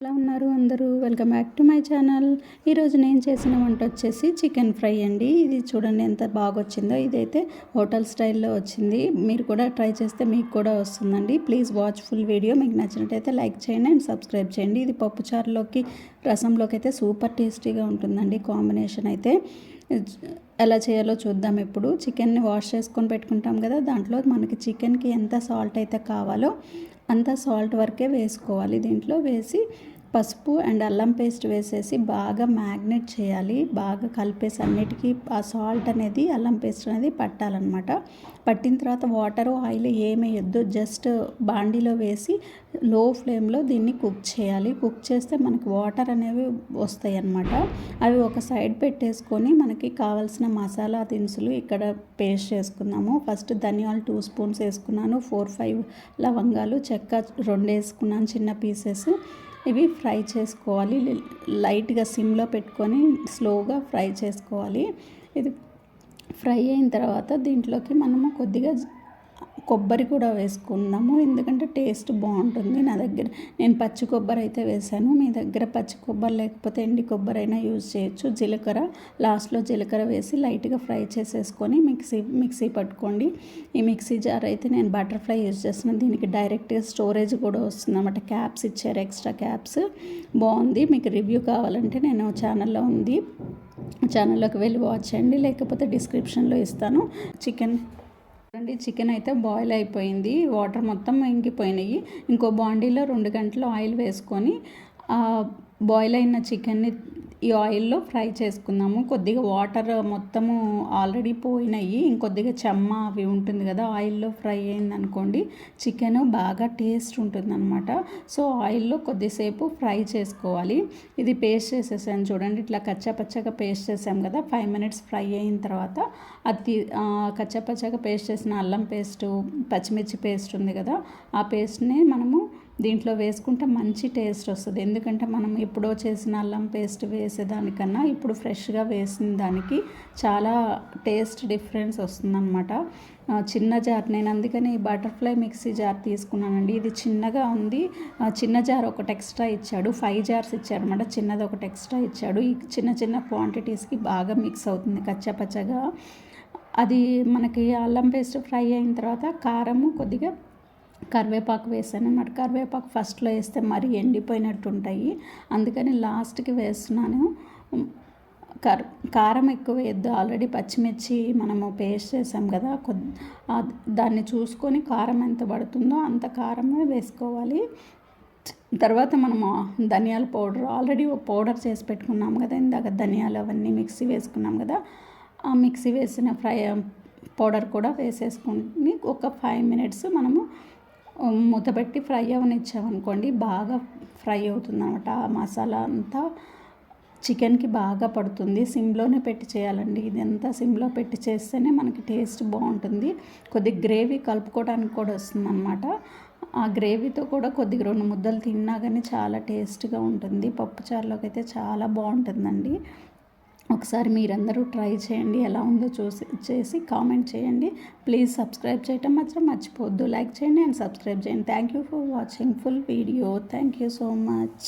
ఎలా ఉన్నారు అందరూ? Welcome back to my channel. ఈరోజు నేను చేసిన వంట వచ్చేసి చికెన్ ఫ్రై అండి. ఇది చూడండి ఎంత బాగా వచ్చిందో. ఇదైతే హోటల్ స్టైల్లో వచ్చింది. మీరు కూడా ట్రై చేస్తే మీకు కూడా వస్తుందండి. Please watch full video. మీకు నచ్చినట్టయితే లైక్ చేయండి అండ్ సబ్స్క్రైబ్ చేయండి. ఇది పప్పుచారులోకి రసంలోకి అయితే సూపర్ టేస్టీగా ఉంటుందండి. కాంబినేషన్ అయితే ఎలా చేయాలో చూద్దాం. ఇప్పుడు చికెన్ని వాష్ చేసుకొని పెట్టుకుంటాం కదా, దాంట్లో మనకి చికెన్కి ఎంత సాల్ట్ అయితే కావాలో అంత సాల్ట్ వరకే వేసుకోవాలి. దీంట్లో వేసి పసుపు అండ్ అల్లం పేస్ట్ వేసేసి బాగా మ్యాగ్నేట్ చేయాలి. బాగా కలిపేసి అన్నిటికీ ఆ సాల్ట్ అనేది అల్లం పేస్ట్ అనేది పట్టాలన్నమాట. పట్టిన తర్వాత వాటర్ ఆయిల్ ఏమి వేయొద్దు. జస్ట్ బాండీలో వేసి లో ఫ్లేమ్లో దీన్ని కుక్ చేయాలి. కుక్ చేస్తే మనకి వాటర్ అనేవి వస్తాయి అన్నమాట. అవి ఒక సైడ్ పెట్టేసుకొని మనకి కావాల్సిన మసాలా దినుసులు ఇక్కడ పేస్ట్ చేసుకున్నాము. ఫస్ట్ ధనియాలు 2 స్పూన్స్ వేసుకున్నాను. 4-5 లవంగాలు, చెక్క 2 వేసుకున్నాను చిన్న పీసెస్. ఇవి ఫ్రై చేసుకోవాలి. లైట్గా సిమ్లో పెట్టుకొని స్లోగా ఫ్రై చేసుకోవాలి. ఇది ఫ్రై అయిన తర్వాత దీంట్లోకి మనము కొద్దిగా కొబ్బరి కూడా వేసుకున్నాము, ఎందుకంటే టేస్ట్ బాగుంటుంది. నా దగ్గర నేను పచ్చి కొబ్బరి అయితే వేసాను. మీ దగ్గర పచ్చి కొబ్బరి లేకపోతే ఎండి కొబ్బరి అయినా యూజ్ చేయొచ్చు. జీలకర్ర లాస్ట్లో జీలకర్ర వేసి లైట్గా ఫ్రై చేసేసుకొని మిక్సీ పట్టుకోండి. ఈ మిక్సీ జార్ అయితే నేను బటర్ఫ్లై యూజ్ చేస్తున్నాను. దీనికి డైరెక్ట్గా స్టోరేజ్ కూడా వస్తుంది అన్నమాట. క్యాప్స్ ఇచ్చారు, ఎక్స్ట్రా క్యాప్స్. బాగుంది. మీకు రివ్యూ కావాలంటే నేను ఛానల్లో ఉంది, ఛానల్లోకి వెళ్ళి వాచ్ చేయండి, లేకపోతే డిస్క్రిప్షన్లో ఇస్తాను. చికెన్ అయితే బాయిల్ అయిపోయింది. వాటర్ మొత్తం ఇంకిపోయినాయి. ఇంకో బాండీలో 2 గంటలు ఆయిల్ వేసుకొని బాయిల్ అయిన చికెన్ని ఈ ఆయిల్లో ఫ్రై చేసుకుందాము. కొద్దిగా వాటర్ మొత్తము ఆల్రెడీ పోయినాయి. ఇంకొద్దిగా చెమ్మ అవి ఉంటుంది కదా, ఆయిల్లో ఫ్రై అయింది అనుకోండి చికెన్ బాగా టేస్ట్ ఉంటుంది అనమాట. సో ఆయిల్లో కొద్దిసేపు ఫ్రై చేసుకోవాలి. ఇది పేస్ట్ చేసేసాను చూడండి. ఇట్లా కచ్చాపచ్చగా పేస్ట్ చేసాం కదా, 5 మినిట్స్ ఫ్రై అయిన తర్వాత అది కచ్చాపచ్చగా పేస్ట్ చేసిన అల్లం పేస్టు, పచ్చిమిర్చి పేస్ట్ ఉంది కదా, ఆ పేస్ట్ని మనము దీంట్లో వేసుకుంటే మంచి టేస్ట్ వస్తుంది. ఎందుకంటే మనం ఎప్పుడో చేసిన అల్లం పేస్ట్ వేసేదానికన్నా ఇప్పుడు ఫ్రెష్గా వేసిన దానికి చాలా టేస్ట్ డిఫరెన్స్ వస్తుందన్నమాట. చిన్న జార్, నేను అందుకని బటర్ఫ్లై మిక్సీ జార్ తీసుకున్నానండి. ఇది చిన్నగా ఉంది. చిన్న జార్ ఒకటి ఎక్స్ట్రా ఇచ్చాడు. 5 జార్స్ ఇచ్చాడు అనమాట. చిన్నది ఒకటి ఎక్స్ట్రా ఇచ్చాడు. ఈ చిన్న చిన్న క్వాంటిటీస్కి బాగా మిక్స్ అవుతుంది కచ్చపచ్చగా. అది మనకి అల్లం పేస్ట్ ఫ్రై అయిన తర్వాత కారము, కొద్దిగా కరివేపాకు వేసాను అన్నమాట. కరివేపాకు ఫస్ట్లో వేస్తే మరీ ఎండిపోయినట్టు ఉంటాయి, అందుకని లాస్ట్కి వేస్తున్నాను. కారం ఎక్కువ వేయద్దు. ఆల్రెడీ పచ్చిమిర్చి మనము పేస్ట్ చేసాం కదా, దాన్ని చూసుకొని కారం ఎంత పడుతుందో అంత కారమే వేసుకోవాలి. తర్వాత మనము ధనియాల పౌడర్ ఆల్రెడీ పౌడర్ చేసి పెట్టుకున్నాము కదా, ఇందాక ధనియాలు అవన్నీ మిక్సీ వేసుకున్నాం కదా, ఆ మిక్సీ వేసిన పౌడర్ కూడా వేసేసుకుని ఒక 5 మినిట్స్ మనము మూతపెట్టి ఫ్రై అవనిచ్చామనుకోండి బాగా ఫ్రై అవుతుంది అన్నమాట. ఆ మసాలా అంతా చికెన్కి బాగా పడుతుంది. సిమ్లోనే పెట్టి చేయాలండి. ఇదంతా సిమ్లో పెట్టి చేస్తేనే మనకి టేస్ట్ బాగుంటుంది. కొద్ది గ్రేవీ కలుపుకోవడానికి కూడా వస్తుంది అన్నమాట. ఆ గ్రేవీతో కూడా కొద్దిగా 2 ముద్దలు తిన్నా కానీ చాలా టేస్ట్గా ఉంటుంది. పప్పుచారులోకి అయితే చాలా బాగుంటుందండి. ఒకసారి మీరందరూ ట్రై చేయండి. ఎలా ఉందో చేసి కామెంట్ చేయండి. ప్లీజ్ సబ్స్క్రైబ్ చేయటం మాత్రం మర్చిపోవద్దు. లైక్ చేయండి అండ్ సబ్స్క్రైబ్ చేయండి. Thank you for watching full video. Thank you so much.